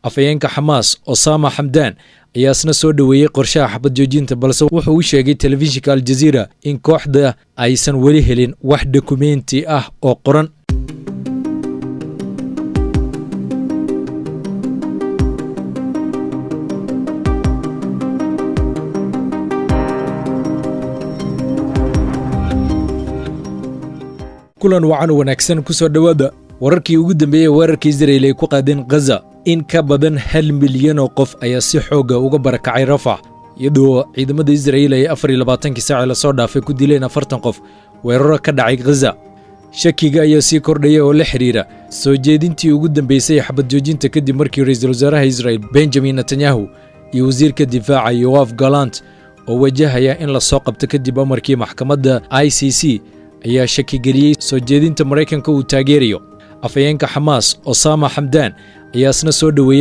afayeenka Xamaas Osama Hamdan ayaa isna soo dhaweeyay qorshaha xabad joojinta balse wuxuu u sheegay telefishinka Al Jazeera in kooxda aysan wali helin wax dokumenti ah oo qoran. kulan wacan wanaagsan ku soo dhawaada wararkii ugu dambeeyay weerarkii Israel ay ku qaadeen Gaza. in ka badan 1 milyan oo qof ayaa si xoog ah uga barakacay Rafah iyadoo ciidamada Israel ay 24 saac la soo dhaafay ku dileen 40 qof weerar ka dhacay Gaza. shakiga ayaa sii kordhaya oo la xiriira soo jeedintii ugu dambeysay xabad joojinta kadib markii ra'iisul wasaaraha Israel Benjamin Netanyahu iyo wasiirka difaaca Yoav Gallant oo wajahaya in la soo qabto kadib amarkii maxkamadda ICC ayaa shaki geliyay soo jeedinta Mareykanka uu taageerayo. afayeenka Xamaas Osama Hamdan ayaa isna soo dhaweeyay